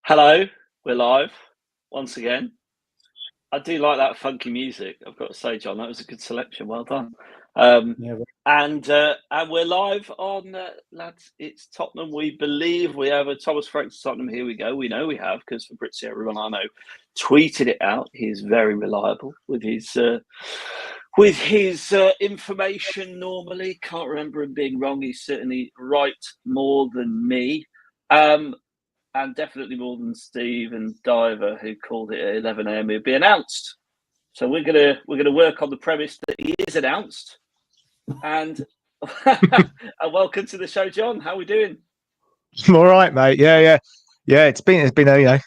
Hello, we're live once again. I do like that funky music. I've got to say, John, that was a good selection. Well done. Yeah, And we're live on lads. It's Tottenham. We believe we have a Thomas Frank's Tottenham. Here we go. We know we have because Fabrizio Romano tweeted it out. He is very reliable with his information. Normally, can't remember him being wrong. He's certainly right more than me. And definitely more than Steve and Diver, who called it at 11 a.m. It'd be announced. So we're gonna work on the premise that he is announced. And and welcome to the show, John. How are we doing? I'm all right, mate. Yeah. It's been I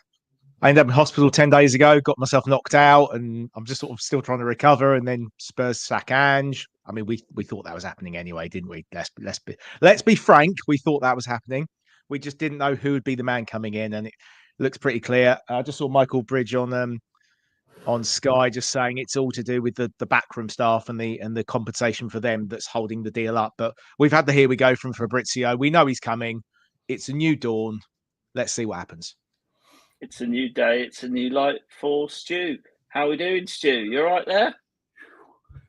ended up in hospital 10 days ago, got myself knocked out, and I'm just sort of still trying to recover. And then Spurs sack Ange. I mean, we thought that was happening anyway, didn't we? Let's be frank. We thought that was happening. We just didn't know who would be the man coming in, and it looks pretty clear. I just saw Michael Bridge on Sky just saying it's all to do with the backroom staff and the compensation for them that's holding the deal up. But we've had the here we go from Fabrizio. We know he's coming. It's a new dawn. Let's see what happens. It's a new day. It's a new light for Stu. How are we doing, Stu? You all right there?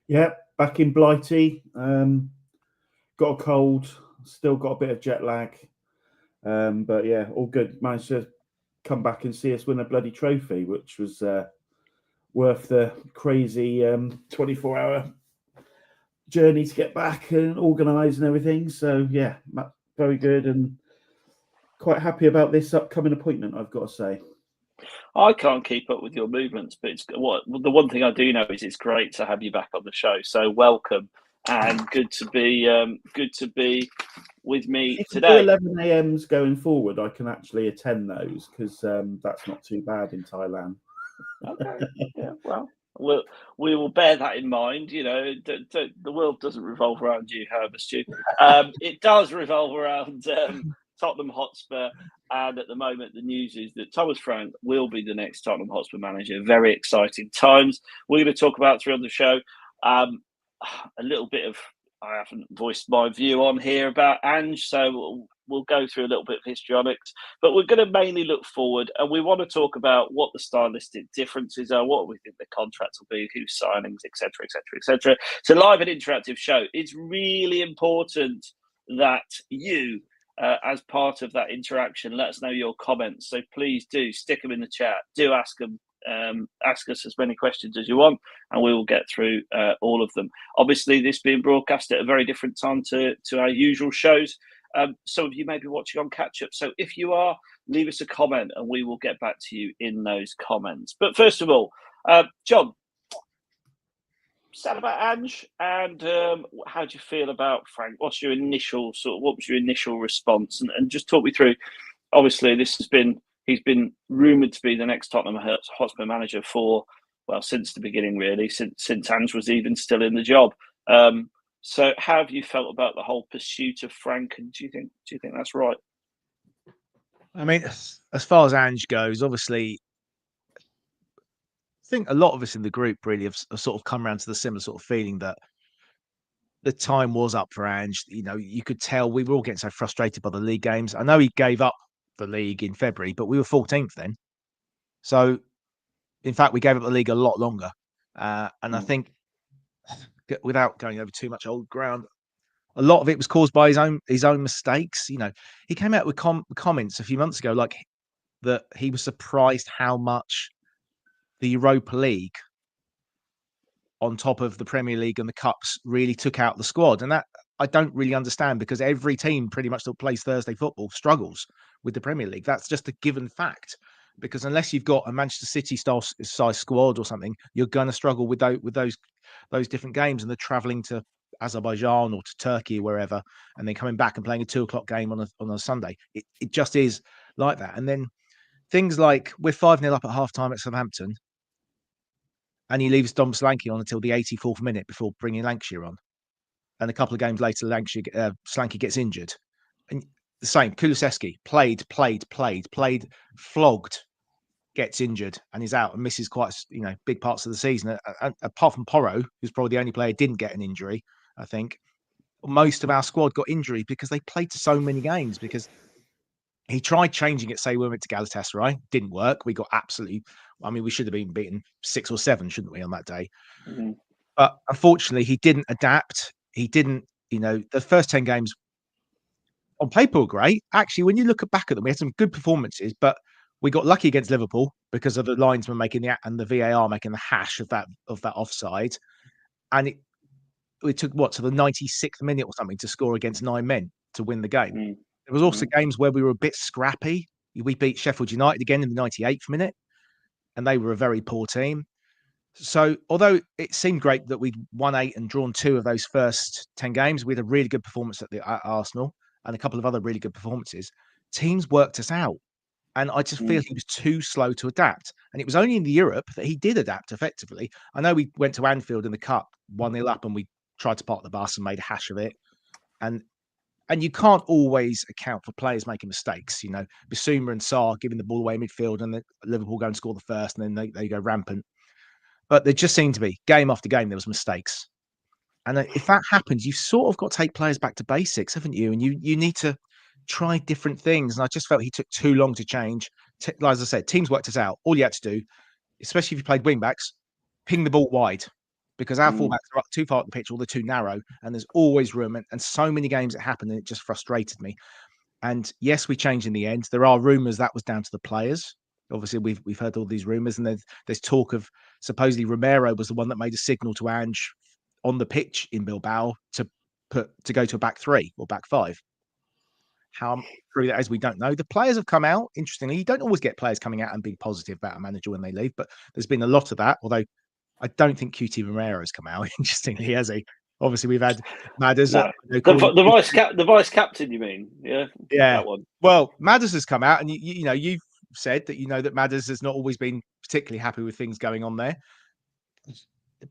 Yeah, back in Blighty. Got a cold. Still got a bit of jet lag. But yeah, all good. Managed to come back and see us win a bloody trophy, which was worth the crazy 24-hour journey to get back and organise and everything. So yeah, very good and quite happy about this upcoming appointment, I've got to say. I can't keep up with your movements, but the one thing I do know is it's great to have you back on the show. So welcome and good to be with me if today. 11 a.m.s going forward, I can actually attend those because that's not too bad in Thailand. Okay. Yeah. Well, we will bear that in mind. You know, the world doesn't revolve around you, however, Stu. It does revolve around Tottenham Hotspur. And at the moment, the news is that Thomas Frank will be the next Tottenham Hotspur manager. Very exciting times. We're going to talk about through on the show. A little bit of, I haven't voiced my view on here about Ange, so we'll go through a little bit of histrionics. But we're going to mainly look forward, and we want to talk about what the stylistic differences are, what we think the contracts will be, who's signings, etc., etc., etc. It's a live and interactive show. It's really important that you, as part of that interaction, let us know your comments. So please do stick them in the chat. Do ask them. Ask us as many questions as you want, and we will get through all of them. Obviously, this being broadcast at a very different time to our usual shows. Some of you may be watching on catch up. So if you are, leave us a comment and we will get back to you in those comments. But first of all, John, sad about Ange, and how do you feel about Frank? What was your initial response? And just talk me through. Obviously, he's been rumoured to be the next Tottenham Hotspur manager since the beginning, really, since Ange was even still in the job. So how have you felt about the whole pursuit of Frank, and do you think that's right? I mean, as far as Ange goes, obviously, I think a lot of us in the group really have sort of come around to the similar sort of feeling that the time was up for Ange. You know, you could tell we were all getting so frustrated by the league games. I know he gave up the league in February, but we were 14th then. So, in fact, we gave up the league a lot longer. And I think, without going over too much old ground, a lot of it was caused by his own mistakes. You know, he came out with comments a few months ago, like that he was surprised how much the Europa League, on top of the Premier League and the Cups, really took out the squad. And that I don't really understand, because every team pretty much that plays Thursday football struggles with the Premier League. That's just a given fact. Because unless you've got a Manchester City size squad or something, you're going to struggle with those different games, and they're travelling to Azerbaijan or to Turkey or wherever, and then coming back and playing a 2:00 game on a Sunday. It just is like that. And then things like we're 5-0 up at half-time at Southampton, and he leaves Dom Slanky on until the 84th minute before bringing Lancashire on. And a couple of games later, Slanky gets injured. And the same, Kulusevski played, flogged, gets injured and is out and misses quite big parts of the season. Apart from Porro, who's probably the only player who didn't get an injury, I think most of our squad got injuries because they played so many games. Because He tried changing it, say we went to Galatasaray, didn't work. We got absolutely, I mean, we should have been beaten 6 or 7, shouldn't we, on that day? Mm-hmm. But unfortunately, he didn't adapt. He didn't, the first 10 games on paper were great. Actually, when you look back at them, we had some good performances, but we got lucky against Liverpool because of the linesman making the VAR making the hash of that offside. And it took to the 96th minute or something to score against 9 men to win the game. Mm-hmm. There was also games where we were a bit scrappy. We beat Sheffield United again in the 98th minute, and they were a very poor team. So, although it seemed great that we'd won 8 and drawn 2 of those first 10 games, we had a really good performance at Arsenal and a couple of other really good performances. Teams worked us out, and I just feel he was too slow to adapt. And it was only in Europe that he did adapt effectively. I know we went to Anfield in the Cup 1-0 up, and we tried to park the bus and made a hash of it. And you can't always account for players making mistakes. Bissouma and Sarr giving the ball away in midfield, and Liverpool go and score the first, and then they go rampant. But there just seemed to be game after game there was mistakes, and if that happens, you've sort of got to take players back to basics, haven't you? And you need to try different things. And I just felt he took too long to change. As I said, teams worked us out. All you had to do, especially if you played wing backs, ping the ball wide. Because our fullbacks are up too far up the pitch, or they're too narrow, and there's always room. And so many games it happened, and it just frustrated me. And yes, we changed in the end. There are rumours that was down to the players. Obviously, we've heard all these rumours, and there's talk of supposedly Romero was the one that made a signal to Ange on the pitch in Bilbao to go to a back 3 or back 5. How true that is, we don't know. The players have come out. Interestingly, you don't always get players coming out and being positive about a manager when they leave, but there's been a lot of that. Although I don't think QT Romero's come out. Interestingly, has he? Obviously, we've had Madders. No. The vice captain, you mean? Yeah. That one. Well, Madders has come out, and you've said that that Madders has not always been particularly happy with things going on there.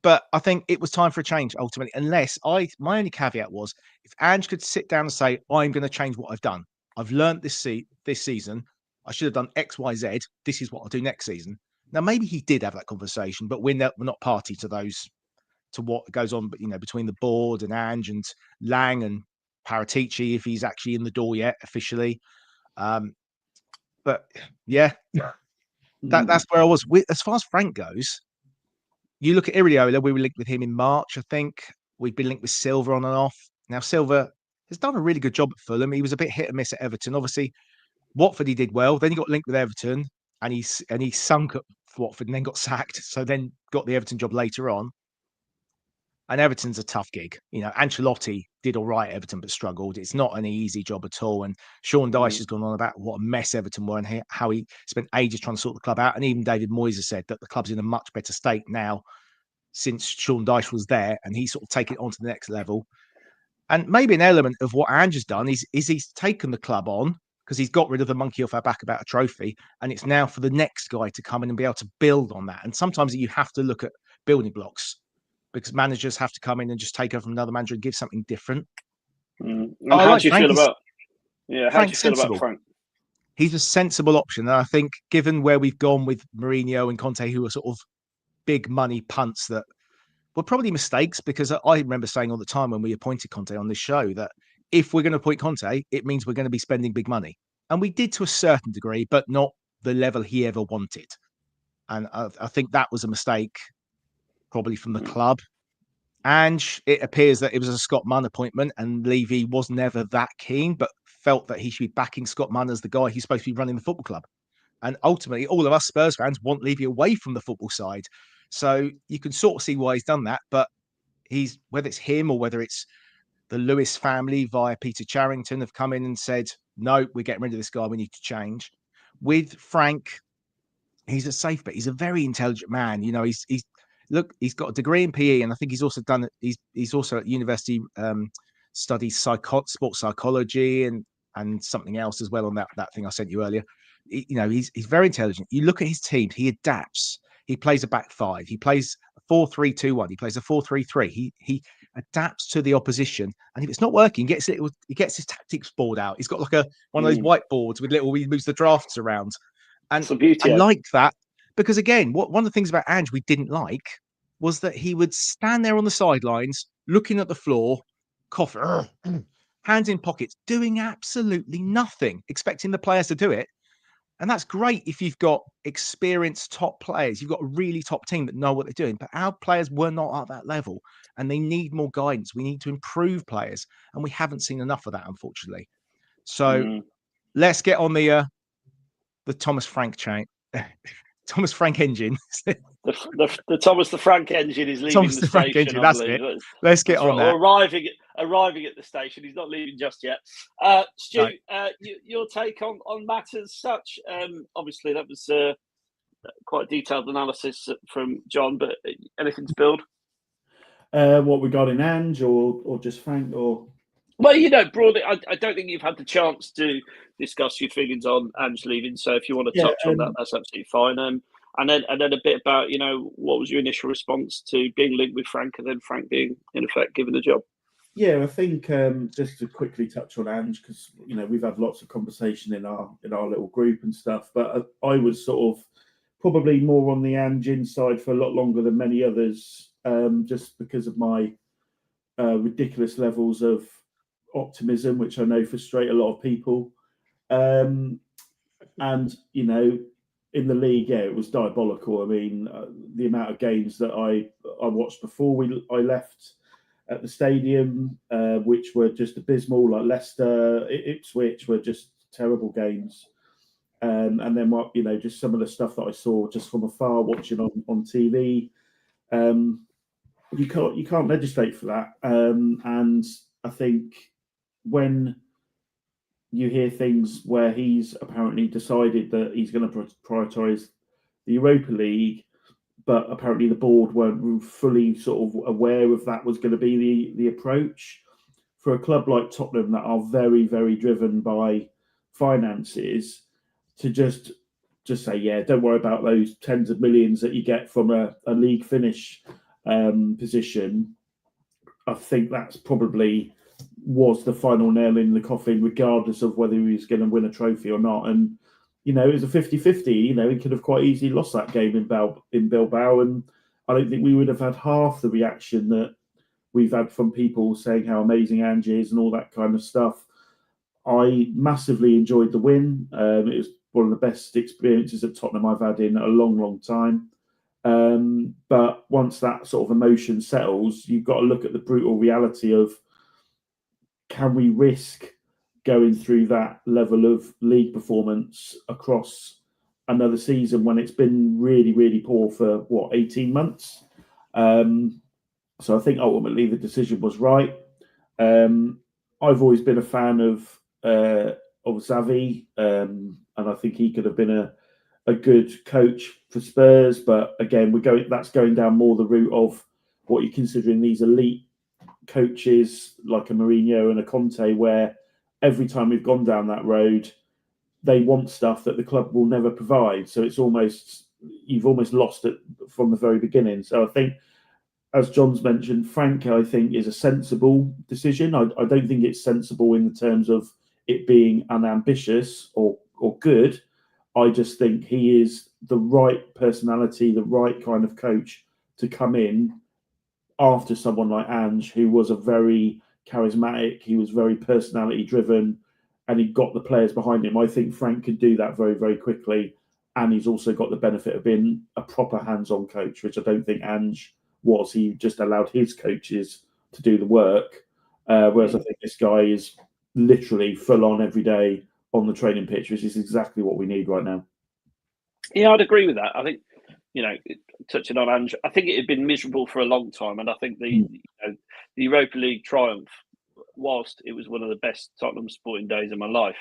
But I think it was time for a change ultimately. Unless my only caveat was if Ange could sit down and say, "I'm going to change what I've done. I've learned this season. I should have done X, Y, Z. This is what I'll do next season." Now, maybe he did have that conversation, but we're not party to what goes on, between the board and Ange and Lang and Paratici, if he's actually in the door yet officially. But yeah, that's where I was. As far as Frank goes, you look at Iriola, we were linked with him in March, I think. We've been linked with Silva on and off. Now, Silva has done a really good job at Fulham. He was a bit hit and miss at Everton. Obviously, Watford he did well. Then he got linked with Everton, and he sunk at Watford and then got sacked. So then got the Everton job later on. And Everton's a tough gig. Ancelotti did all right at Everton, but struggled. It's not an easy job at all. And Sean Dyche has gone on about what a mess Everton were and how he spent ages trying to sort the club out. And even David Moyes has said that the club's in a much better state now since Sean Dyche was there, and he's sort of taken it on to the next level. And maybe an element of what Ange has done is he's taken the club on because he's got rid of the monkey off our back about a trophy, and it's now for the next guy to come in and be able to build on that. And sometimes you have to look at building blocks, because managers have to come in and just take over from another manager and give something different. How do you feel about Frank? He's a sensible option. And I think given where we've gone with Mourinho and Conte, who are sort of big money punts that were probably mistakes, because I remember saying all the time when we appointed Conte on this show that if we're going to appoint Conte, it means we're going to be spending big money. And we did to a certain degree, but not the level he ever wanted. And I think that was a mistake probably from the club. And it appears that it was a Scott Munn appointment, and Levy was never that keen, but felt that he should be backing Scott Munn as the guy who's supposed to be running the football club. And ultimately, all of us Spurs fans want Levy away from the football side. So you can sort of see why he's done that. But whether it's him or whether it's the Lewis family via Peter Charrington have come in and said, no, we're getting rid of this guy. We need to change. With Frank, he's a safe bet. He's a very intelligent man. He's got a degree in PE, and I think he's also done. He's also at university studies sports psychology and something else as well on that thing I sent you earlier. He's very intelligent. You look at his team; he adapts. He plays a back 5. He plays a 4-3-2-1. He plays a 4-3-3. He adapts to the opposition, and if it's not working, he gets his tactics board out. He's got like one of those whiteboards with he moves the drafts around, and I like that. Because again, one of the things about Ange we didn't like was that he would stand there on the sidelines looking at the floor, coughing, hands in pockets, doing absolutely nothing, expecting the players to do it. And that's great if you've got experienced top players. You've got a really top team that know what they're doing. But our players were not at that level, and they need more guidance. We need to improve players, and we haven't seen enough of that, unfortunately. So let's get on the Thomas Frank chain, Thomas Frank engine. The Thomas the Frank engine is leaving Thomas the the Frank station. engine. I That's believe. it. Let's get on that. Or arriving at the station. He's not leaving just yet. Stu, no. Your take on matters such. Obviously, that was quite detailed analysis from John. But anything to build? What we got in Ange or just Frank or? Well, broadly, I don't think you've had the chance to discuss your feelings on Ange leaving. So if you want to touch on that, that's absolutely fine. And then a bit about, what was your initial response to being linked with Frank and then Frank being, in effect, given the job? Yeah, I think just to quickly touch on Ange, because, we've had lots of conversation in our little group and stuff, but I was sort of probably more on the Ange inside for a lot longer than many others, just because of my ridiculous levels of optimism, which I know frustrate a lot of people. And, in the league, it was diabolical. I mean, the amount of games that I watched before I left at the stadium, which were just abysmal, like Leicester, Ipswich, were just terrible games. And then just some of the stuff that I saw just from afar watching on TV. You can't legislate for that. And I think when you hear things where he's apparently decided that he's going to prioritise the Europa League, but apparently the board weren't fully sort of aware of that was going to be the approach. For a club like Tottenham that are very, very driven by finances, to just say, yeah, don't worry about those tens of millions that you get from a league finish position, I think that's probably was the final nail in the coffin, regardless of whether he was going to win a trophy or not. And, it was a 50-50. He could have quite easily lost that game in Bilbao. And I don't think we would have had half the reaction that we've had from people saying how amazing Ange is and all that kind of stuff. I massively enjoyed the win. It was one of the best experiences at Tottenham I've had in a long, long time. But once that sort of emotion settles, you've got to look at the brutal reality of, can we risk going through that level of league performance across another season when it's been really, really poor for 18 months? So I think ultimately the decision was right. I've always been a fan of Xavi, and I think he could have been a good coach for Spurs. But again, that's going down more the route of what you're considering these elite coaches like a Mourinho and a Conte, where every time we've gone down that road, they want stuff that the club will never provide. So it's you've almost lost it from the very beginning. So I think, as John's mentioned, Frank, I think, is a sensible decision. I don't think it's sensible in the terms of it being unambitious or good. I just think he is the right personality, the right kind of coach to come in after someone like Ange, who was a very charismatic, he was very personality driven, and he got the players behind him. I think Frank could do that very, very quickly. And he's also got the benefit of being a proper hands-on coach, which I don't think Ange was. He just allowed his coaches to do the work. Whereas I think this guy is literally full on every day on the training pitch, which is exactly what we need right now. Yeah, I'd agree with that. I think, touching on Ange, I think it had been miserable for a long time. And I think the Europa League triumph, whilst it was one of the best Tottenham sporting days of my life,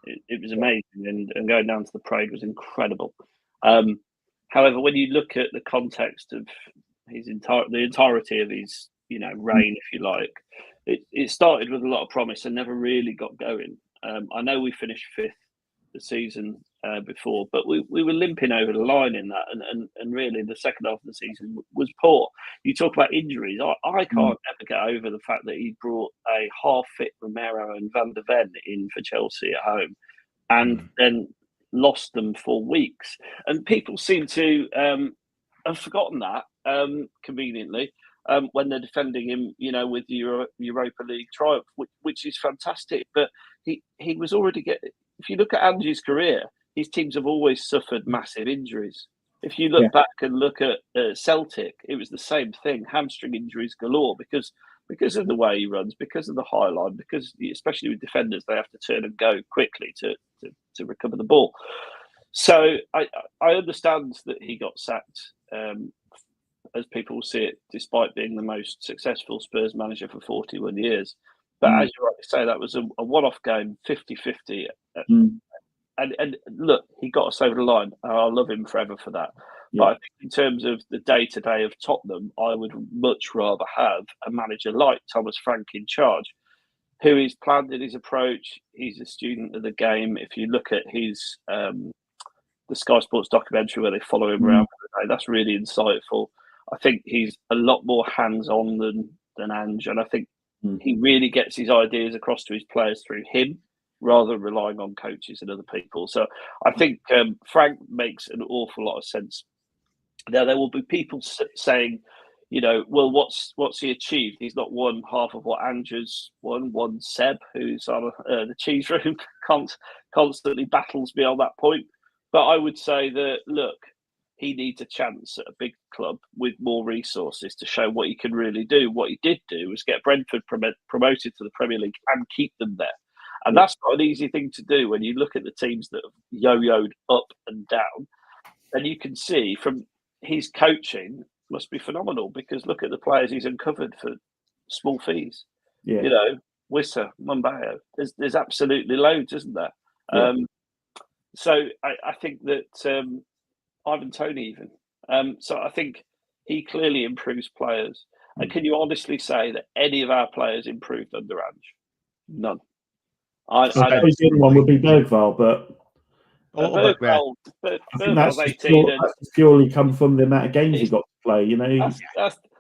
it was amazing. And going down to the parade was incredible. However, when you look at the context of the entirety of his, reign, if you like, it started with a lot of promise and never really got going. I know we finished fifth the season before, but we were limping over the line in that, and really the second half of the season was poor. You talk about injuries. I can't ever get over the fact that he brought a half-fit Romero and Van de Ven in for Chelsea at home, and then lost them for weeks. And people seem to have forgotten that conveniently. when they're defending him, with Europa League triumph, which is fantastic. But he was already if you look at Ange's career, his teams have always suffered massive injuries. If you look back and look at Celtic, it was the same thing, hamstring injuries galore because of the way he runs, because of the high line, because especially with defenders, they have to turn and go quickly to recover the ball. So I understand that he got sacked, as people see it, despite being the most successful Spurs manager for 41 years. But as you rightly say, that was a one-off game, 50-50. And look, he got us over the line. And I'll love him forever for that. Yeah. But I think in terms of the day-to-day of Tottenham, I would much rather have a manager like Thomas Frank in charge, who is planned in his approach. He's a student of the game. If you look at his the Sky Sports documentary where they follow him around, that's really insightful. I think he's a lot more hands-on than Ange, and I think he really gets his ideas across to his players through him, rather than relying on coaches and other people. So I think Frank makes an awful lot of sense. Now, there will be people saying, well, what's he achieved? He's not won half of what Ange's won. One Seb, who's on the cheese room, constantly battles me on that point. But I would say that, look, he needs a chance at a big club with more resources to show what he can really do. What he did do was get Brentford promoted to the Premier League and keep them there. And that's not an easy thing to do when you look at the teams that have yo-yoed up and down. And you can see from his coaching must be phenomenal, because look at the players he's uncovered for small fees. Yeah. Wissa, Mumbayo. There's absolutely loads, isn't there? Yeah. So I think that Ivan Toney even. So I think he clearly improves players. And can you honestly say that any of our players improved under Ange? None. I the other one would be Bergvall, but Bergvall, I think that's purely come from the amount of games he got to play.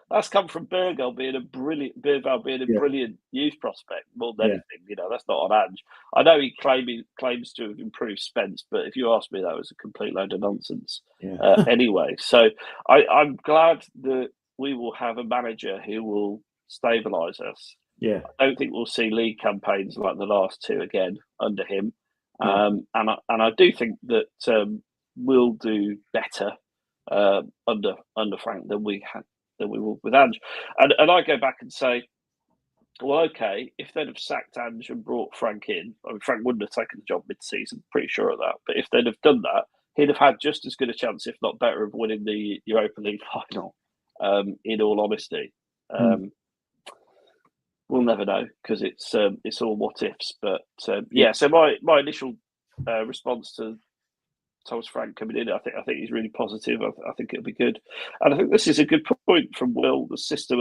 That's come from Bergvall being a brilliant youth prospect more than anything. That's not on Ange. I know he claims to have improved Spence, but if you ask me, that was a complete load of nonsense. Anyway, so I'm glad that we will have a manager who will stabilise us. I don't think we'll see league campaigns like the last two again under him. And I do think that we'll do better under Frank than we will with Ange. And I go back and say, well, okay, if they'd have sacked Ange and brought Frank in, Frank wouldn't have taken the job mid-season, pretty sure of that. But if they'd have done that, he'd have had just as good a chance, if not better, of winning the Europa League final. In all honesty. We'll never know, because it's all what ifs. But so my initial response to Thomas Frank coming in, I think he's really positive. I think it'll be good, and I think this is a good point from Will. The system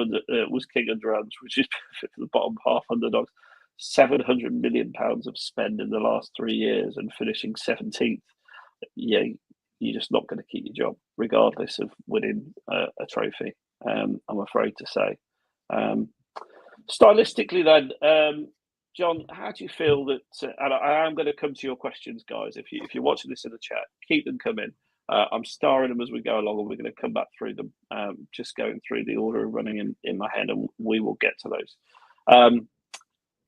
was king under Ange, which is perfect for the bottom half underdogs. £700 million of spend in the last 3 years and finishing 17th. Yeah, you're just not going to keep your job, regardless of winning a trophy. I'm afraid to say. Stylistically, then, John, how do you feel that? And I am going to come to your questions, guys. If you're watching this in the chat, keep them coming. I'm starring them as we go along, and we're going to come back through them. Just going through the order of running in my head, and we will get to those.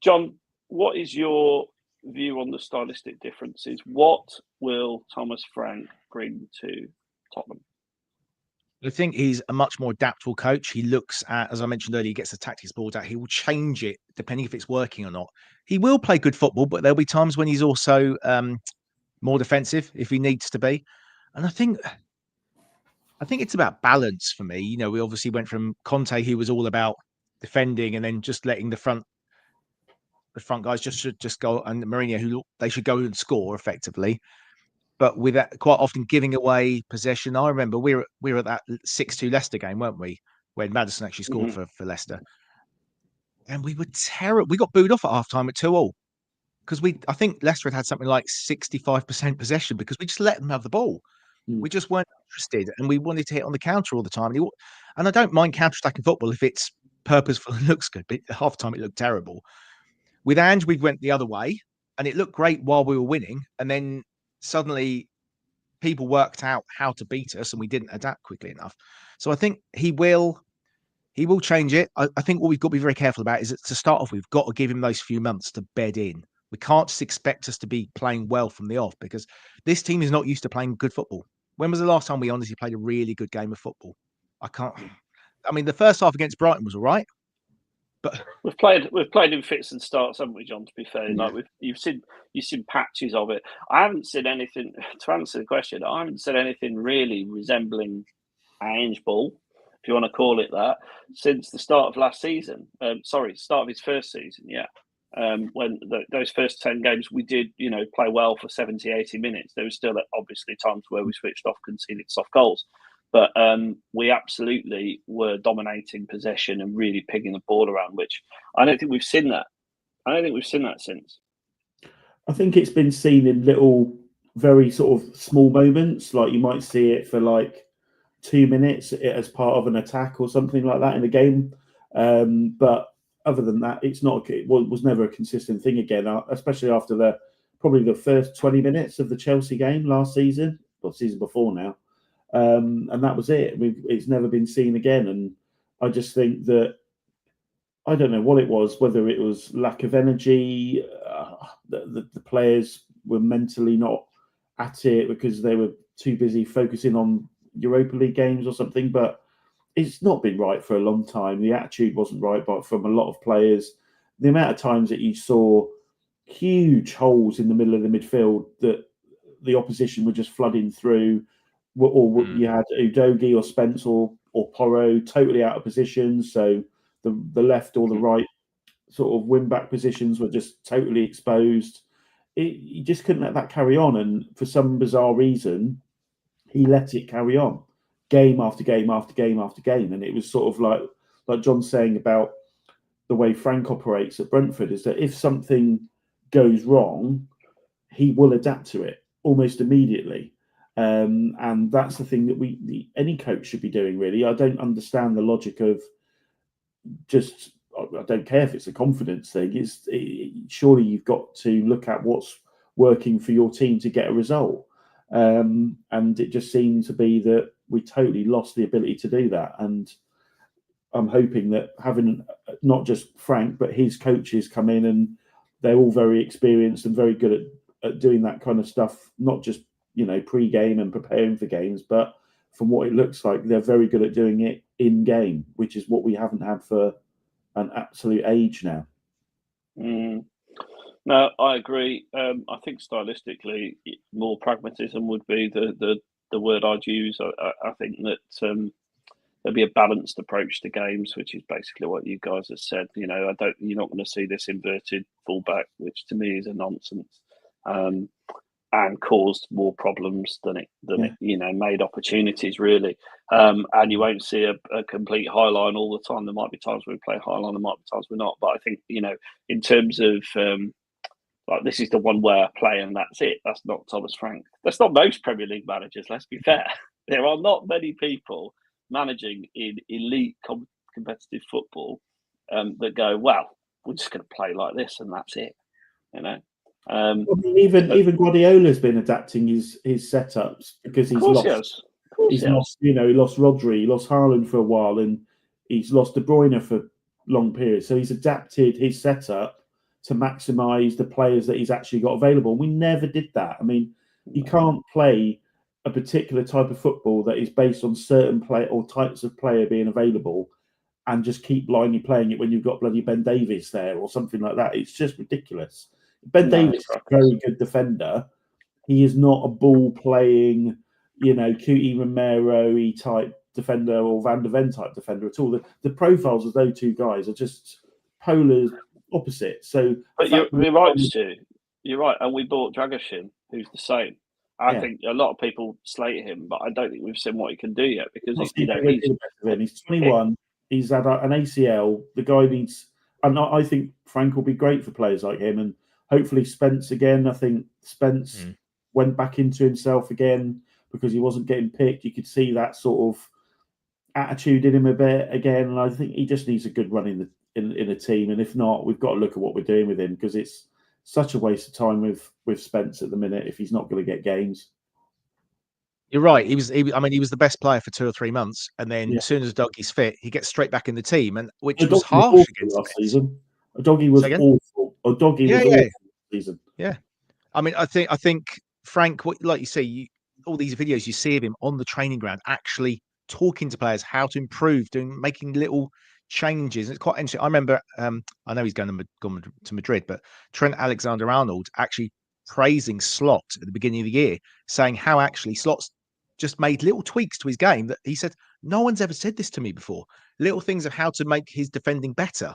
John, what is your view on the stylistic differences? What will Thomas Frank bring to Tottenham? I think he's a much more adaptable coach. He looks at, as I mentioned earlier, he gets the tactics board out. He will change it depending if it's working or not. He will play good football, but there'll be times when he's also more defensive if he needs to be. And I think it's about balance for me. We obviously went from Conte, who was all about defending and then just letting the front guys just go, and Mourinho, who they should go and score effectively. But with that, quite often giving away possession. I remember we were at that 6-2 Leicester game, weren't we? When Maddison actually scored for Leicester. And we were terrible. We got booed off at half-time at 2-2. Because I think Leicester had something like 65% possession because we just let them have the ball. We just weren't interested, and we wanted to hit on the counter all the time. And I don't mind counter-attacking football if it's purposeful and looks good, but at half-time it looked terrible. With Ange, we went the other way, and it looked great while we were winning, and then suddenly people worked out how to beat us, and we didn't adapt quickly enough. So I think he will He will change it. I think what we've got to be very careful about is that to start off, we've got to give him those few months to bed in. We can't just expect us to be playing well from the off because this team is not used to playing good football. When was the last time we honestly played a really good game of football? I mean, the first half against Brighton was all right, but we've played in fits and starts, haven't we, John? To be fair, like you've seen patches of it. I haven't seen anything to answer the question. I haven't seen anything really resembling Ange ball, if you want to call it that, since the start of last season. Start of his first season, when those first 10 games we did, play well for 70, 80 minutes. There was still obviously times where we switched off, conceded soft goals. But we absolutely were dominating possession and really pigging the ball around, which I don't think we've seen that. I don't think we've seen that since. I think it's been seen in little, very sort of small moments. Like you might see it for like 2 minutes as part of an attack or something like that in the game. But other than that, it was never a consistent thing again, especially after probably the first 20 minutes of the Chelsea game last season, or season before now. And that was it. It's never been seen again. And I just think that, I don't know what it was, whether it was lack of energy, the players were mentally not at it because they were too busy focusing on Europa League games or something, but it's not been right for a long time. The attitude wasn't right, but from a lot of players, the amount of times that you saw huge holes in the middle of the midfield that the opposition were just flooding through, or you had Udogie or Spence or Porro totally out of position, so the left or the right sort of wing-back positions were just totally exposed. You just couldn't let that carry on, and for some bizarre reason, he let it carry on, game after game after game after game. And it was sort of like John's saying about the way Frank operates at Brentford, is that if something goes wrong, he will adapt to it almost immediately. And that's the thing that any coach should be doing, really. I don't understand the logic of just, I don't care if it's a confidence thing. Surely you've got to look at what's working for your team to get a result. And it just seemed to be that we totally lost the ability to do that. And I'm hoping that having not just Frank, but his coaches come in, and they're all very experienced and very good at doing that kind of stuff, not just, pre-game and preparing for games, but from what it looks like, they're very good at doing it in game, which is what we haven't had for an absolute age now. No, I agree. I think stylistically, more pragmatism would be the word I'd use. I think that there'll be a balanced approach to games, which is basically what you guys have said. You're not going to see this inverted fullback, which to me is a nonsense, and caused more problems than it made opportunities, really. And you won't see a complete high line all the time. There might be times where we play high line, there might be times we're not. But I think in terms of this is the one way I play and that's it. That's not Thomas Frank. That's not most Premier League managers, let's be fair. There are not many people managing in elite competitive football that go, well, we're just going to play like this and that's it. Even Guardiola's been adapting his setups because he's lost. He lost Rodri, he lost Haaland for a while, and he's lost De Bruyne for long periods. So he's adapted his setup to maximise the players that he's actually got available. We never did that. I mean, you can't play a particular type of football that is based on certain play or types of player being available and just keep blindly playing it when you've got bloody Ben Davies there or something like that. It's just ridiculous. Ben Davies is a very good defender. He is not a ball-playing, Cuti Romero-y type defender or Van de Ven type defender at all. The profiles of those two guys are just polar opposite. So, but you're right, Stu. You're right. And we bought Dragoshin, who's the same. I think a lot of people slate him, but I don't think we've seen what he can do yet because he's 21. He's had an ACL. The guy needs, and I think Frank will be great for players like him, and hopefully Spence again. I think Spence went back into himself again because he wasn't getting picked. You could see that sort of attitude in him a bit again, and I think he just needs a good run in a team. And if not, we've got to look at what we're doing with him because it's such a waste of time with Spence at the minute if he's not going to get games. You're right. He was the best player for 2 or 3 months, and then Yeah. as soon as Doggie's fit, he gets straight back in the team, and which was Doggy harsh awful against last Spence. season. Doggy was Say again? awful. Doggy was Yeah, awful this season. yeah. I mean, I think Frank, like you see, all these videos you see of him on the training ground, actually talking to players how to improve, making little changes. It's quite interesting. I remember, I know he's gone to Madrid, but Trent Alexander-Arnold actually praising Slot at the beginning of the year, saying how actually Slot's just made little tweaks to his game that he said, no one's ever said this to me before. Little things of how to make his defending better.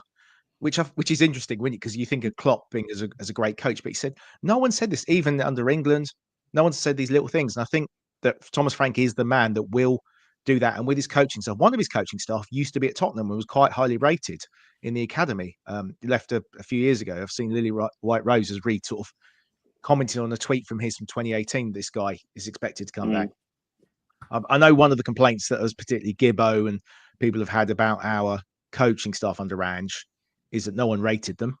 Which is interesting, because you think of Klopp being as a great coach, but he said no one said this even under England. No one said these little things, and I think that Thomas Frank is the man that will do that. And with his coaching staff, one of his coaching staff used to be at Tottenham and was quite highly rated in the academy. He left a few years ago. I've seen Lily White Rose has sort of commented on a tweet from 2018. This guy is expected to come back. I know one of the complaints that was particularly Gibbo and people have had about our coaching staff under Ange is that no one rated them.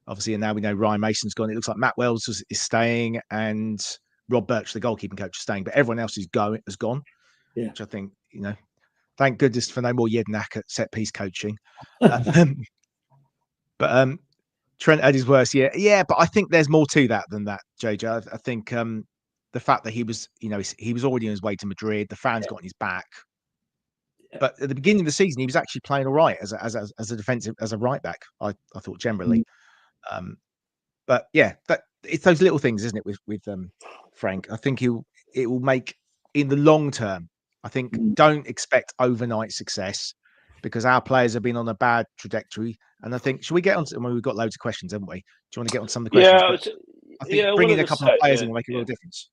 Obviously, and now we know Ryan Mason's gone. It looks like Matt Wells is staying, and Rob Birch, the goalkeeping coach, is staying, but everyone else has gone. Yeah. Which I think, thank goodness for no more Jednak at set piece coaching. But Trent Edwards, yeah, but I think there's more to that than that, JJ. I think the fact that he was, he was already on his way to Madrid, the fans got on his back. But at the beginning of the season, he was actually playing all right as a defensive, as a right back. I thought generally, but yeah, it's those little things, isn't it? With Frank, I think it will make in the long term. I think don't expect overnight success because our players have been on a bad trajectory. And I think should we get on? We've got loads of questions, haven't we? Do you want to get on some of the questions? I think bringing a couple of players in will make a real difference.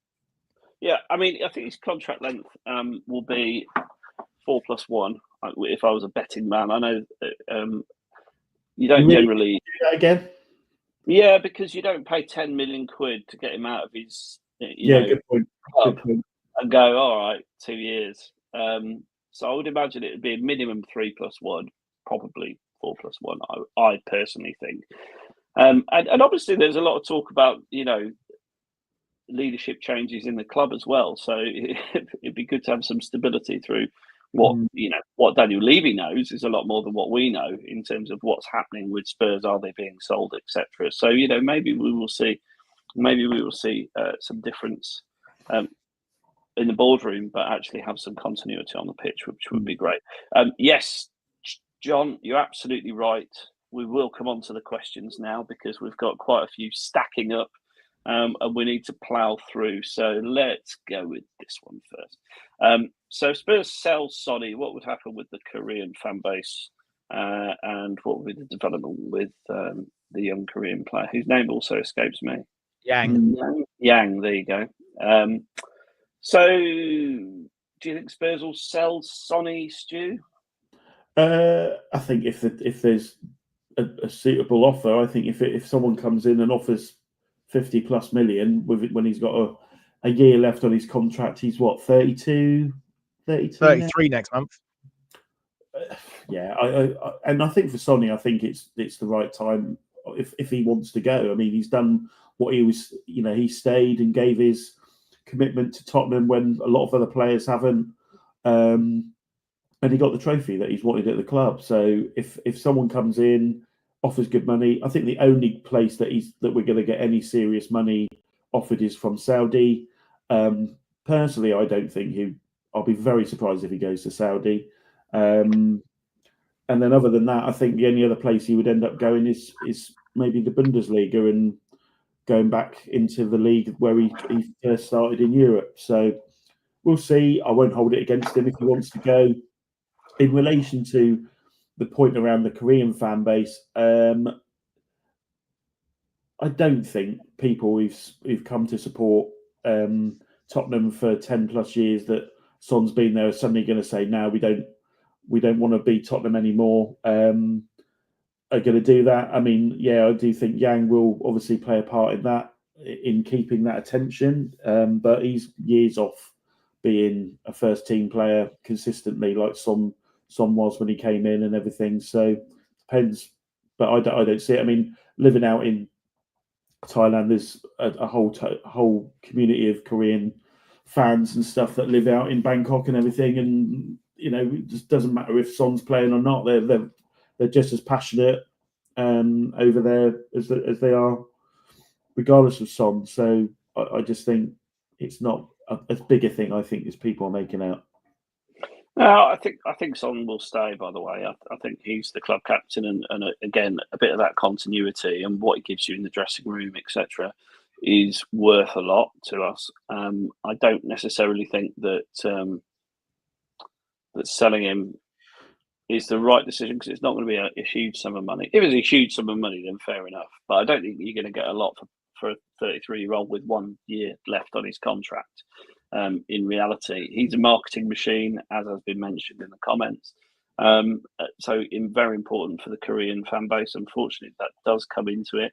Yeah, I mean, I think his contract length will be 4+1. If I was a betting man, I know you don't generally do that again. Yeah, because you don't pay 10 million quid to get him out of his good point. Club and go, all right, 2 years. So I would imagine it would be a minimum 3+1, probably 4+1. I personally think, and obviously there's a lot of talk about leadership changes in the club as well. So it'd be good to have some stability through what Daniel Levy knows is a lot more than what we know in terms of what's happening with Spurs. Are they being sold, etc. So maybe we will see some difference in the boardroom, but actually have some continuity on the pitch, which would be great. Yes, John, you're absolutely right. We will come on to the questions now because we've got quite a few stacking up. And we need to plough through. So let's go with this one first. So Spurs sell Sonny. What would happen with the Korean fan base? And what would be the development with the young Korean player, whose name also escapes me? Yang, there you go. So do you think Spurs will sell Sonny, Stu? I think if there's a suitable offer, I think if someone comes in and offers 50+ million with it when he's got a year left on his contract, he's what, 32 33 next month. Yeah, and I think for Sonny, I think it's the right time if he wants to go. I mean, he's done what he was, he stayed and gave his commitment to Tottenham when a lot of other players haven't, and he got the trophy that he's wanted at the club. So if someone comes in, offers good money, I think the only place that we're going to get any serious money offered is from Saudi. Personally, I don't think I'll be very surprised if he goes to Saudi. And then other than that, I think the only other place he would end up going is maybe the Bundesliga and going back into the league where he first started in Europe. So we'll see. I won't hold it against him if he wants to go. In relation to the point around the Korean fan base, I don't think people who've come to support Tottenham for 10+ years that Son's been there are suddenly going to say, no, we don't want to be Tottenham anymore. Are going to do that. I mean, yeah, I do think Yang will obviously play a part in that, in keeping that attention. But he's years off being a first team player consistently, like Son was when he came in and everything. So depends, but I don't see it. I mean, living out in Thailand, there's a whole community of Korean fans and stuff that live out in Bangkok and everything, and it just doesn't matter if Son's playing or not. They're just as passionate over there as they are, regardless of Son. So I just think it's not as big a thing, I think, as people are making out. No, I think Son will stay. By the way, I think he's the club captain, and again, a bit of that continuity and what he gives you in the dressing room, etc., is worth a lot to us. I don't necessarily think that that selling him is the right decision, because it's not going to be a huge sum of money. If it's a huge sum of money, then fair enough. But I don't think you're going to get a lot for a 33-year-old with 1 year left on his contract. In reality, he's a marketing machine, as has been mentioned in the comments. So very important for the Korean fan base. Unfortunately, that does come into it.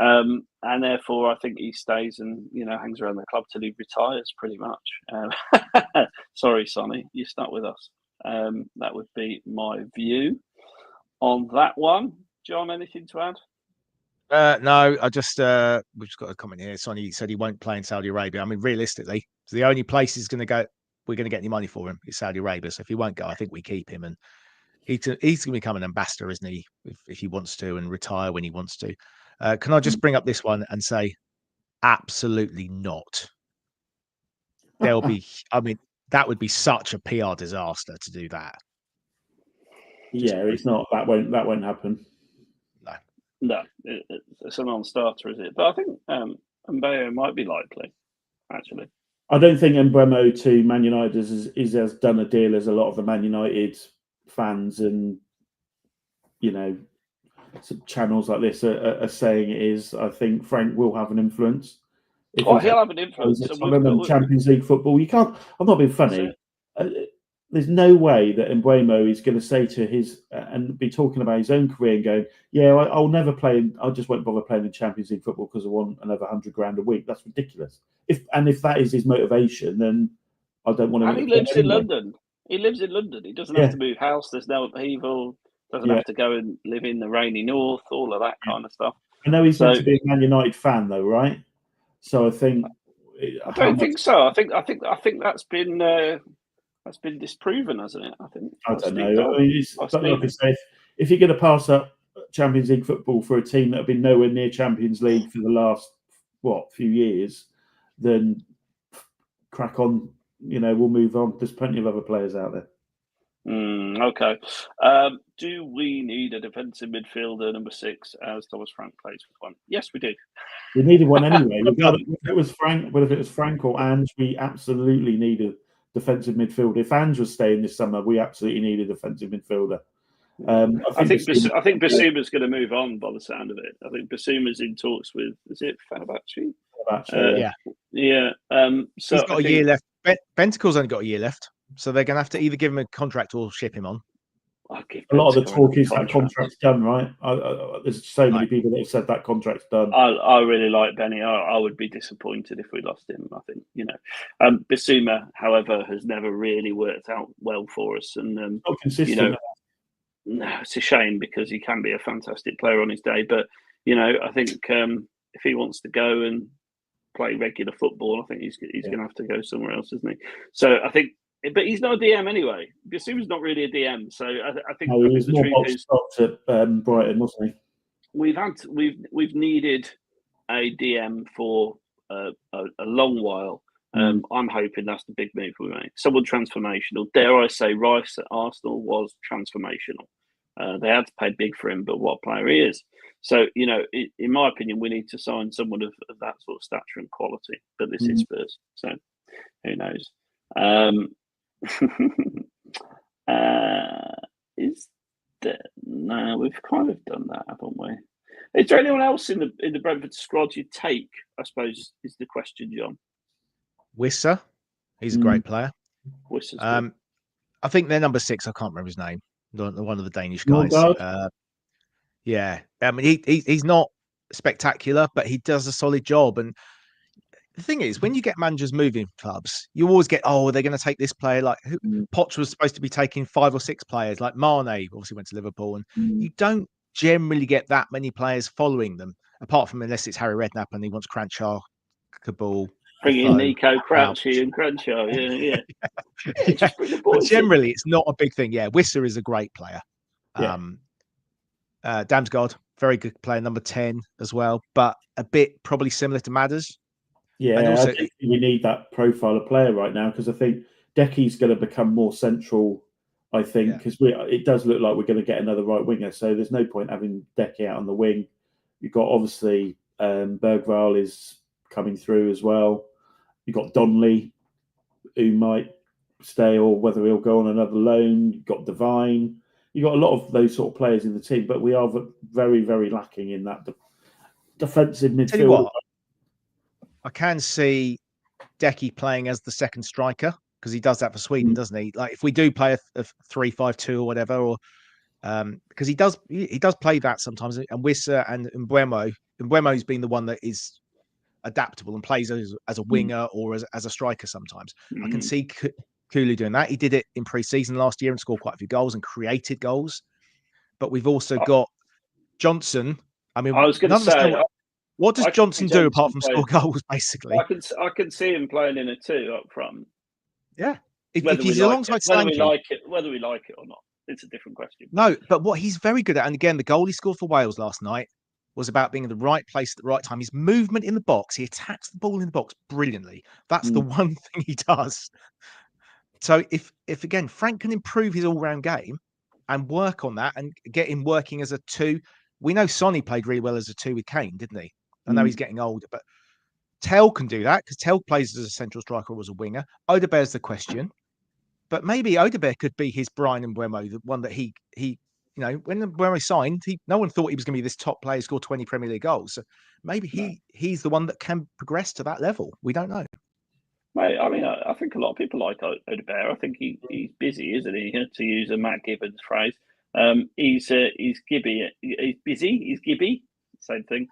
And therefore, I think he stays and hangs around the club till he retires, pretty much. Sorry, Sonny, you stuck with us. That would be my view on that one. John, anything to add? No, I just we've just got a comment here. Sonny said he won't play in Saudi Arabia. I mean, realistically, the only place he's going to go, we're going to get any money for him, is Saudi Arabia. So if he won't go, I think we keep him, and he's going to become an ambassador, isn't he? If he wants to, and retire when he wants to. Can I just bring up this one and say, absolutely not. There'll be, I mean, that would be such a PR disaster to do that. Yeah, it's not. That won't happen. No, it's a non-starter, is it? But I think Mbeumo might be likely, actually. I don't think Mbeumo to Man United has done a deal as a lot of the Man United fans and some channels like this are saying it is. I think Frank will have an influence. He'll have an influence. Champions League football, you can't. I'm not being funny. There's no way that Mbeumo is going to say to his and be talking about his own career and going, "Yeah, I'll never play. I just won't bother playing in Champions League football because I want another $100,000 a week." That's ridiculous. If that is his motivation, then I don't want to. And he lives in London. He lives in London. He doesn't have to move house. There's no upheaval. Doesn't have to go and live in the rainy north. All of that kind of stuff. I know he's meant to be a Man United fan, though, right? So I think. I don't think so. I think that's been disproven, hasn't it? I don't know. I mean, like I say, if you're going to pass up Champions League football for a team that have been nowhere near Champions League for the last few years, then crack on. We'll move on. There's plenty of other players out there. Okay. Do we need a defensive midfielder, number 6, as Thomas Frank plays with one? Yes, we do. We needed one anyway. Whether it was Frank or Ange, we absolutely needed defensive midfielder. If Ange was staying this summer, we absolutely need a defensive midfielder. I think Bissouma's going to move on by the sound of it. I think Bissouma's in talks with, is it Fenerbahce? Yeah. So he's got a year left. Bentacle's only got a year left, so they're going to have to either give him a contract or ship him on. A lot of the talk is that contract's done, right? There's so many people that have said that contract's done. I really like Benny. I would be disappointed if we lost him. I think Bissouma, however, has never really worked out well for us, and not consistent. No, it's a shame because he can be a fantastic player on his day. But I think if he wants to go and play regular football, I think he's going to have to go somewhere else, isn't he? So I think. But he's not a DM anyway. Bissouma's not really a DM, so I think. No, he was more box at Brighton, wasn't he? We've needed a DM for a long while. I'm hoping that's the big move we make. Someone transformational. Dare I say, Rice at Arsenal was transformational. They had to pay big for him, but what a player he is. So in my opinion, we need to sign someone of that sort of stature and quality. But this is Spurs, so who knows? No, we've kind of done that, haven't we? Is there anyone else in the Brentford squad you take? I suppose is the question, John. Wissa, he's a great player. Wissa's I think they're number 6. I can't remember his name. One of the Danish guys. Yeah, I mean he's not spectacular, but he does a solid job. And the thing is, when you get managers moving clubs, you always get, they're going to take this player. Like Poch was supposed to be taking 5 or 6 players, like Mane obviously went to Liverpool, and you don't generally get that many players following them, apart from unless it's Harry Redknapp and he wants Cranchar, Kabul, Bring in Nico, Crouchy, and Crenshaw. Yeah. Just bring the boys. But generally, it's not a big thing. Yeah, Wissa is a great player. Yeah. Damsgaard, very good player, number 10 as well, but a bit probably similar to Madders. Yeah, and also, I think we need that profile of player right now because I think Decky's going to become more central. I think because it does look like we're going to get another right winger, so there's no point having Decky out on the wing. You've got obviously Bergvall is coming through as well. You've got Donnelly, who might stay or whether he'll go on another loan. You've got Devine. You've got a lot of those sort of players in the team, but we are very, very lacking in that defensive midfield. Tell you what, I can see Decky playing as the second striker because he does that for Sweden, doesn't he? Like if we do play a 3-5-2 or whatever, or because he does play that sometimes. And Wissa and Mbeumo's been the one that is adaptable and plays as a winger or as a striker sometimes. I can see Cooley doing that. He did it in pre-season last year and scored quite a few goals and created goals. But we've also got Johnson. I mean, I was going to say, what does Johnson do apart from score goals? Basically, I can see him playing in a 2 up front. Yeah, if he's alongside Slanky, whether we like it or not, it's a different question. No, but what he's very good at, and again, the goal he scored for Wales last night was about being in the right place at the right time. His movement in the box, he attacks the ball in the box brilliantly. That's the one thing he does. So if again, Frank can improve his all-round game and work on that and get him working as a 2. We know Sonny played really well as a 2 with Kane, didn't he? I know he's getting older, but Tell can do that because Tell plays as a central striker or as a winger. Odebear's the question. But maybe Odebear could be his Brian and Mbeumo, the one that he when Mbeumo signed, no one thought he was going to be this top player, score 20 Premier League goals. So maybe he's the one that can progress to that level. We don't know. Mate, I mean, I think a lot of people like Odebear. I think he's busy, isn't he? To use a Matt Gibbons phrase, he's gibby. He's busy. He's gibby. Same thing.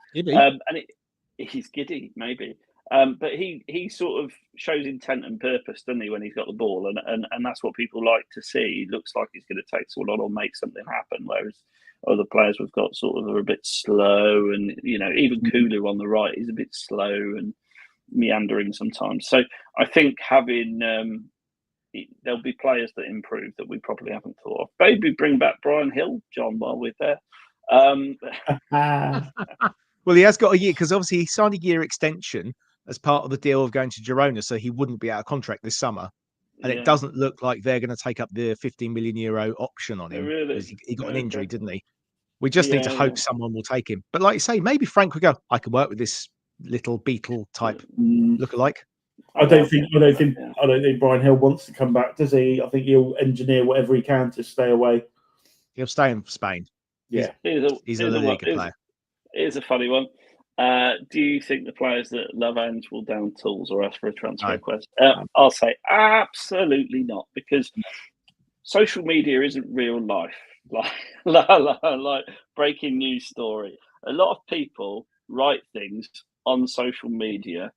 He's giddy, maybe. But he sort of shows intent and purpose, doesn't he, when he's got the ball, and that's what people like to see. He looks like he's going to take someone on or make something happen, whereas other players we've got sort of are a bit slow, and even Kulu on the right is a bit slow and meandering sometimes. So I think having there'll be players that improve that we probably haven't thought of. Maybe bring back Brian Hill, John, while we're there. Well, he has got a year because obviously he signed a year extension as part of the deal of going to Girona, so he wouldn't be out of contract this summer. And it doesn't look like they're going to take up the 15 million euro option on him. Really? He got an injury, didn't he? We just need to hope someone will take him. But like you say, maybe Frank would go, I can work with this little Beetle type lookalike. I don't think Brian Hill wants to come back, does he? I think he'll engineer whatever he can to stay away. He'll stay in Spain. Yeah. He's a La Liga player. Here's a funny one. Do you think the players that love Ange will down tools or ask for a transfer request? I'll say absolutely not, because social media isn't real life. Like breaking news story. A lot of people write things on social media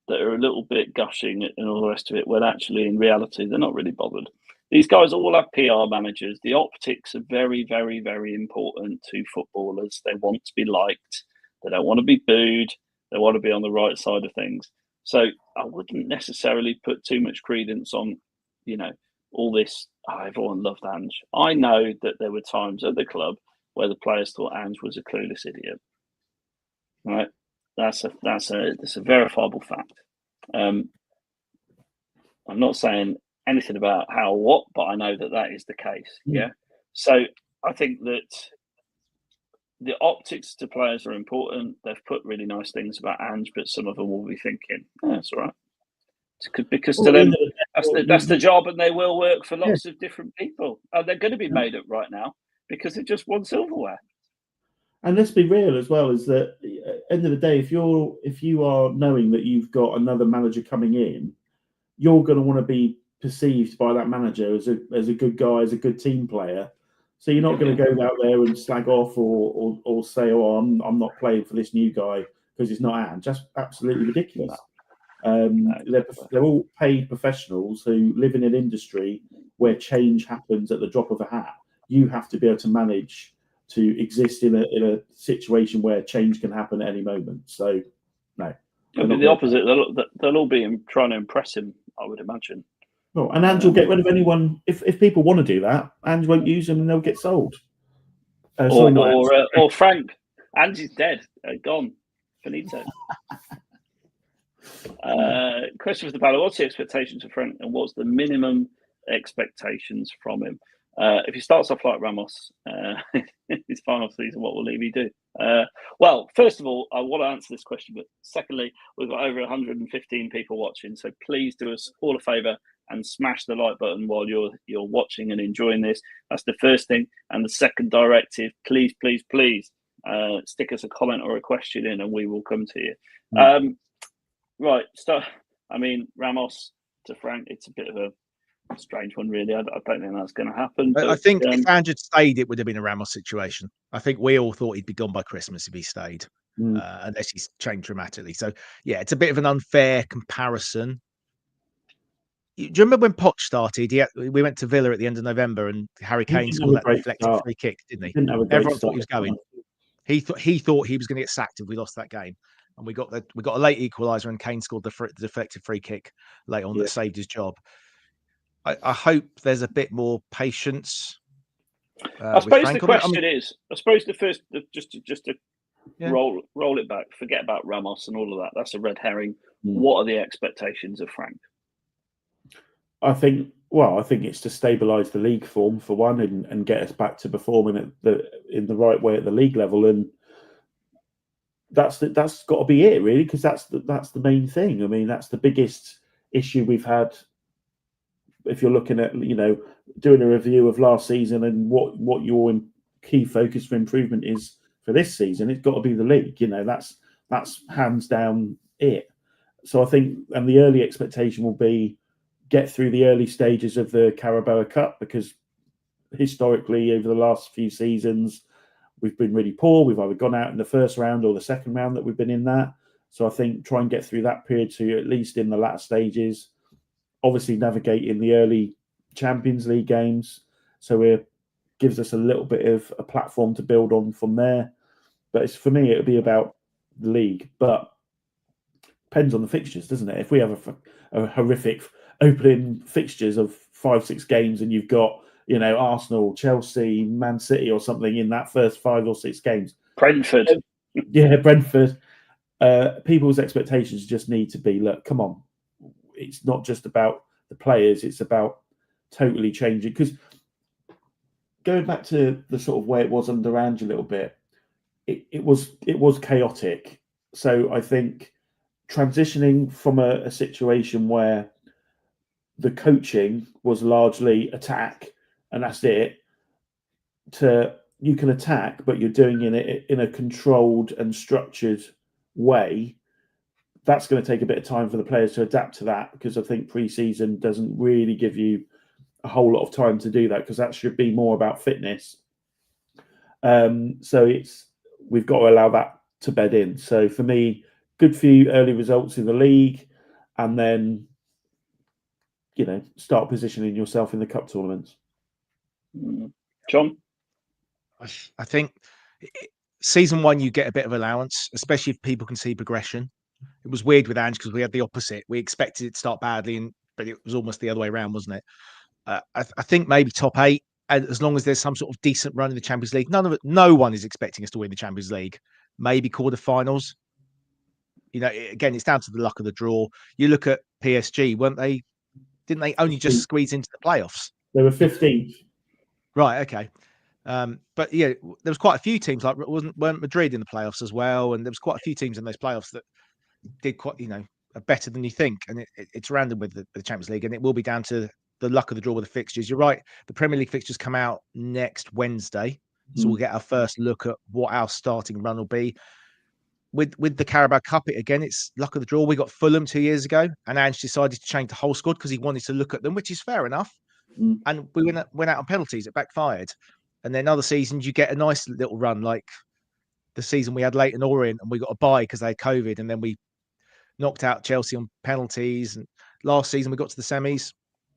that are a little bit gushing and all the rest of it, when actually in reality they're not really bothered. These guys all have PR managers. The optics are very, very, very important to footballers. They want to be liked. They don't want to be booed. They want to be on the right side of things. So I wouldn't necessarily put too much credence on, all this. Everyone loved Ange. I know that there were times at the club where the players thought Ange was a clueless idiot. Right? That's a verifiable fact. I'm not saying anything about how or what, but I know that is the case. Yeah. So I think that the optics to players are important. They've put really nice things about Ange, but some of them will be thinking, that's all right. Because to them, that's the job, and they will work for lots of different people. And they're going to be made up right now because they've just won silverware. And let's be real as well, is that at the end of the day, if you are knowing that you've got another manager coming in, you're going to want to be perceived by that manager as a good guy, as a good team player. So you're not going to go out there and slag off or say, "Oh, I'm not playing for this new guy because it's not Ange." That's absolutely ridiculous. They're all paid professionals who live in an industry where change happens at the drop of a hat. You have to be able to manage to exist in a situation where change can happen at any moment. So, no, It'll be the opposite. They'll all be trying to impress him, I would imagine. Well, and Ange will get rid of anyone if people want to do that. Ange won't use them, and they'll get sold. Or Frank. Ange's dead, gone, finito. Question for the panel: what's the expectations for Frank, and what's the minimum expectations from him? If he starts off like Ramos, his final season, what will Levy do? Well, first of all, I want to answer this question, but secondly, we've got over 115 people watching, so please do us all a favour and smash the like button while you're watching and enjoying this. That's the first thing. And the second directive, please, please, please stick us a comment or a question in, and we will come to you. Right, so I mean, Ramos to Frank, it's a bit of a strange one, really. I don't think that's going to happen. But I think if Ange had stayed, it would have been a Ramos situation. I think we all thought he'd be gone by Christmas if he stayed, unless he's changed dramatically. So, yeah, it's a bit of an unfair comparison. Do you remember when Poch started? We went to Villa at the end of November, and Harry Kane scored that deflected free kick, didn't he? Everyone thought he was going. He thought he was going to get sacked if we lost that game, and we got a late equaliser, and Kane scored the deflected free kick late on that saved his job. I hope there's a bit more patience. I suppose the question is, just to roll it back, forget about Ramos and all of that. That's a red herring. What are the expectations of Frank? I think it's to stabilise the league form for one, and get us back to performing in the right way at the league level, and that's got to be it, really, because that's the main thing. I mean, that's the biggest issue we've had. If you're looking at doing a review of last season and what your key focus for improvement is for this season, it's got to be the league. That's hands down it. So I think, and the early expectation will be get through the early stages of the Carabao Cup, because historically over the last few seasons we've been really poor. We've either gone out in the first round or the second round that we've been in that. So I think try and get through that period to at least in the latter stages. Obviously navigating the early Champions League games, so it gives us a little bit of a platform to build on from there. But for me, it'll be about the league. But depends on the fixtures, doesn't it? If we have a horrific opening fixtures of 5-6 games, and you've got Arsenal, Chelsea, Man City, or something in that first 5 or 6 games, Brentford, Brentford. People's expectations just need to be, look, come on. It's not just about the players; it's about totally changing. Because going back to the sort of way it was under Ange a little bit, it was chaotic. So I think transitioning from a situation where the coaching was largely attack and that's it, to you can attack, but you're doing it in a controlled and structured way. That's going to take a bit of time for the players to adapt to that, because I think pre-season doesn't really give you a whole lot of time to do that, because that should be more about fitness. So we've got to allow that to bed in. So for me, good few early results in the league, and then start positioning yourself in the cup tournaments. John, I think season 1 you get a bit of allowance, especially if people can see progression. It was weird with Ange because we had the opposite. We expected it to start badly, but it was almost the other way around, wasn't it? I think maybe top 8, and as long as there's some sort of decent run in the Champions League. No one is expecting us to win the Champions League. Maybe quarterfinals. Again, it's down to the luck of the draw. You look at PSG, didn't they only just squeeze into the playoffs? They were 15th. Right, okay. But yeah, there was quite a few teams, like weren't Madrid in the playoffs as well, and there was quite a few teams in those playoffs that did quite, better than you think, and it's random with the Champions League, and it will be down to the luck of the draw with the fixtures. You're right, the Premier League fixtures come out next Wednesday, so we'll get our first look at what our starting run will be. With the Carabao Cup, it's luck of the draw. We got Fulham 2 years ago, and Ange decided to change the whole squad because he wanted to look at them, which is fair enough. And we went out on penalties. It backfired. And then other seasons, you get a nice little run, like the season we had Leyton Orient, and we got a bye because they had COVID, and then we knocked out Chelsea on penalties. And last season, we got to the semis.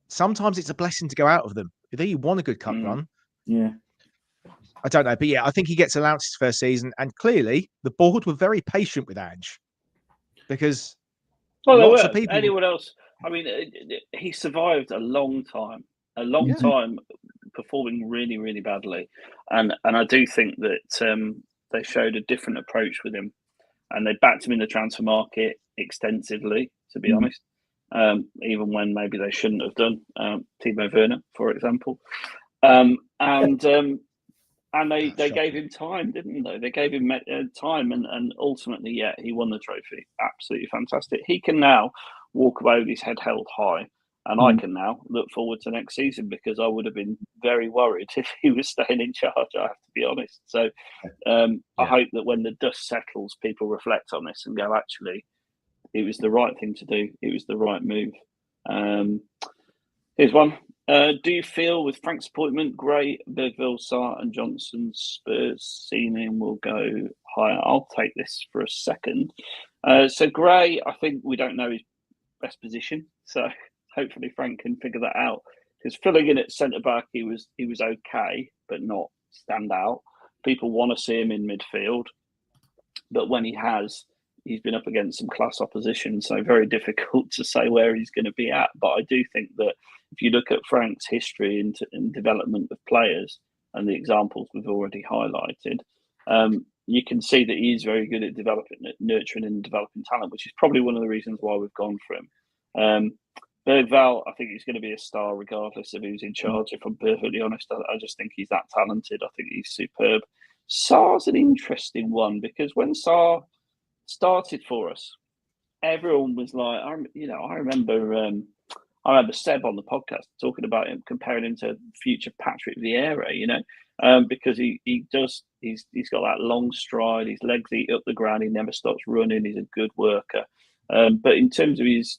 Sometimes it's a blessing to go out of them. Either you want a good cup run. Yeah. I don't know. But yeah, I think he gets allowances first season. And clearly, the board were very patient with Ange. because Well, there lots were. of people. Anyone else? I mean, he survived a long time performing really, really badly, and I do think that they showed a different approach with him, and they backed him in the transfer market extensively. To be honest, even when maybe they shouldn't have done. Timo Werner, for example, and they gave him time, didn't they? They gave him time, and ultimately, yeah, he won the trophy. Absolutely fantastic. He can now walk away with his head held high, and I can now look forward to next season, because I would have been very worried if he was staying in charge, I have to be honest. So I hope that when the dust settles, people reflect on this and go, actually, it was the right thing to do. It was the right move. Here's one. Do you feel with Frank's appointment, Gray, Bergville, Sarr and Johnson's Spurs ceiling will go higher? I'll take this for a second. So Gray, I think we don't know his best position. So hopefully Frank can figure that out. Because filling in at centre-back, he was okay, but not stand out. People want to see him in midfield. But when he has, he's been up against some class opposition, so very difficult to say where he's going to be at. But I do think that if you look at Frank's history and development of players and the examples we've already highlighted, you can see that he is very good at nurturing and developing talent, which is probably one of the reasons why we've gone for him. Bergvall, I think he's going to be a star regardless of who's in charge. If I'm perfectly honest, I just think he's that talented. I think he's superb. Sarr's an interesting one, because when Sarr started for us, everyone was like, I remember Seb on the podcast talking about him, comparing him to future Patrick Vieira, because he's got that long stride, his legs eat up the ground, he never stops running, he's a good worker. But in terms of his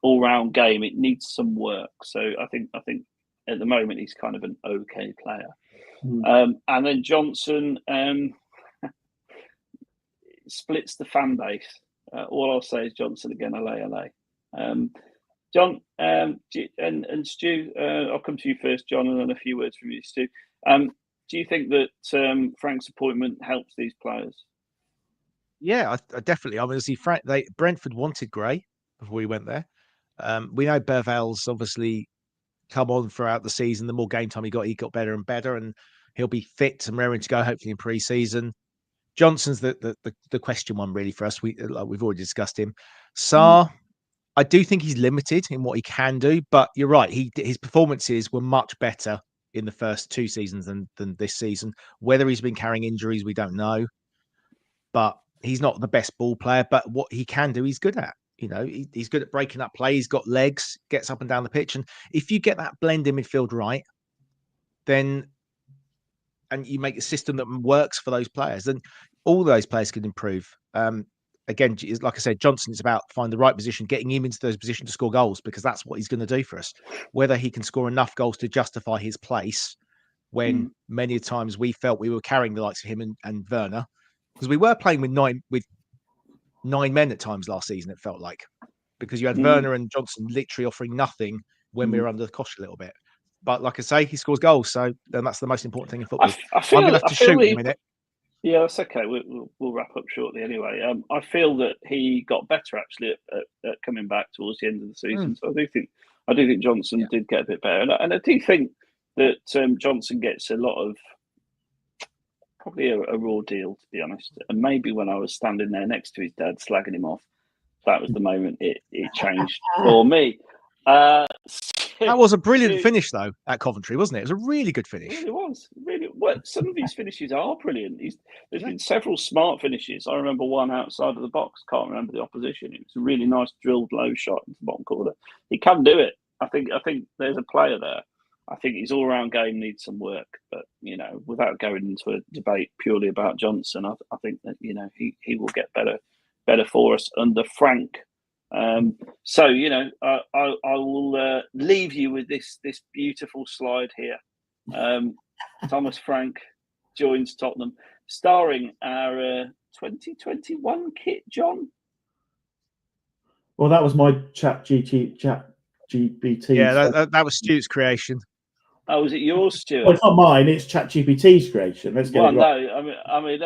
all-round game, it needs some work. So I think at the moment he's kind of an okay player. And then Johnson splits the fan base. All I'll say is Johnson again, LA. John and Stu, I'll come to you first, John, and then a few words from you, Stu. Do you think that Frank's appointment helps these players? Yeah, I definitely. I mean, see, Brentford wanted Gray before he went there. We know Bergvall's obviously come on throughout the season. The more game time he got better and better, and he'll be fit and raring to go hopefully in pre-season. Johnson's the question one really for us. We've already discussed him. Sarr, I do think he's limited in what he can do, but you're right. His performances were much better in the first two seasons than this season. Whether he's been carrying injuries, we don't know. But he's not the best ball player. But what he can do, he's good at. He's good at breaking up play. He's got legs, gets up and down the pitch. And if you get that blend in midfield right, and you make a system that works for those players, then all those players can improve. Again, like I said, Johnson is about finding the right position, getting him into those positions to score goals, because that's what he's going to do for us. Whether he can score enough goals to justify his place, when many times we felt we were carrying the likes of him and Werner, because we were playing with nine men at times last season. It felt like, because you had Werner and Johnson literally offering nothing when we were under the cosh a little bit. But like I say, he scores goals, so then that's the most important thing in football. I'm going to have to shoot in a minute. Yeah, that's okay. We'll wrap up shortly anyway. I feel that he got better actually at coming back towards the end of the season. So I do think Johnson did get a bit better, and I do think that Johnson gets a lot of probably a raw deal, to be honest. And maybe when I was standing there next to his dad slagging him off, that was the moment it changed for me. That was a brilliant finish, though, at Coventry, wasn't it? It was a really good finish. It really was. Well, some of these finishes are brilliant. There's been several smart finishes. I remember one outside of the box. Can't remember the opposition. It was a really nice drilled low shot into the bottom corner. He can do it. I think there's a player there. I think his all-round game needs some work. But, without going into a debate purely about Johnson, I think that, he will get better for us under Frank. So I will leave you with this beautiful slide here. Thomas Frank joins Tottenham, starring our 2021 kit, John. Well, that was my chat GPT. Yeah, that was Stu's creation. Oh, was it yours, Well, Stuart? it's not mine. It's ChatGPT's creation. Let's get Well, it right. no, I mean,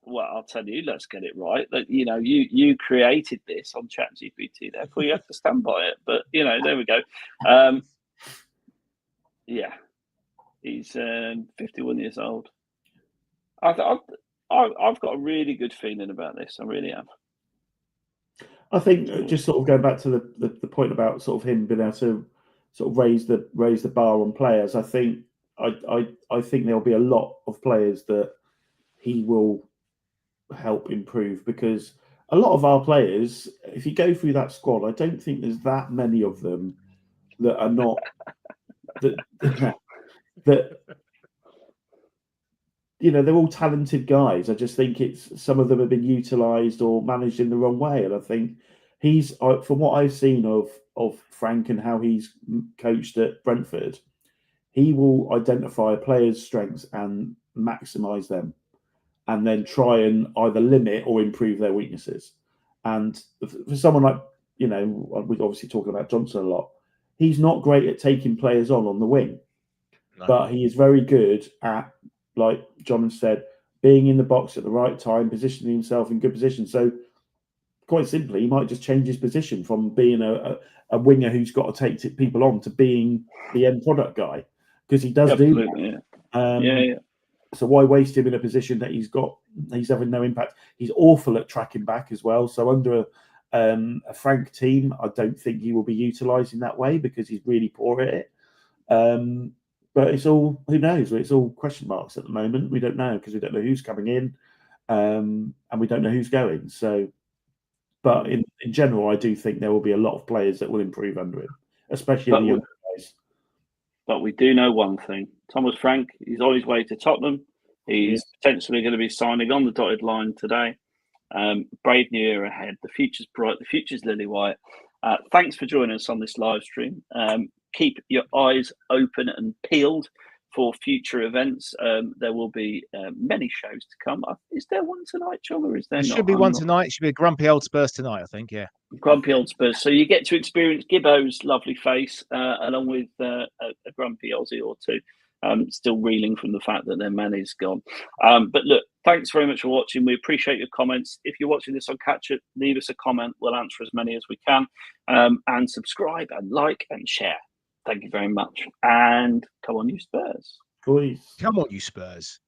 well, I'll tell you, let's get it right. That you created this on ChatGPT, therefore you have to stand by it. But there we go. Yeah, he's 51 years old. I've got a really good feeling about this. I really have. I think just sort of going back to the point about sort of him being able to sort of raise the bar on players. I think there'll be a lot of players that he will help improve, because a lot of our players, if you go through that squad, I don't think there's that many of them that are not that they're all talented guys. I just think it's some of them have been utilised or managed in the wrong way, and I think he's from what I've seen of Frank and how he's coached at Brentford, he will identify a player's strengths and maximise them, and then try and either limit or improve their weaknesses. And for someone like, we're obviously talking about Johnson a lot, he's not great at taking players on the wing, but he is very good at, like John said, being in the box at the right time, positioning himself in good position. So quite simply, he might just change his position from being a winger who's got to take people on to being the end product guy, because he does do that. Yeah. So why waste him in a position that he's having no impact? He's awful at tracking back as well. So under a Frank team, I don't think he will be utilised in that way, because he's really poor at it. But it's all, who knows? It's all question marks at the moment. We don't know, because we don't know who's coming in, and we don't know who's going. So, but in general, I do think there will be a lot of players that will improve under him, especially the young guys. But we do know one thing: Thomas Frank, he's on his way to Tottenham. He's potentially going to be signing on the dotted line today. Brave new year ahead. The future's bright. The future's lily white. Thanks for joining us on this live stream. Keep your eyes open and peeled for future events. There will be many shows to come. Is there one tonight, John, or is there not? There should be one tonight. It should be a grumpy old Spurs tonight, I think, yeah. Grumpy old Spurs. So you get to experience Gibbo's lovely face, along with a grumpy Aussie or two, still reeling from the fact that their man is gone. But look, thanks very much for watching. We appreciate your comments. If you're watching this on Catch It, leave us a comment. We'll answer as many as we can. And subscribe and like and share. Thank you very much. And come on, you Spurs. Please. Come on, you Spurs.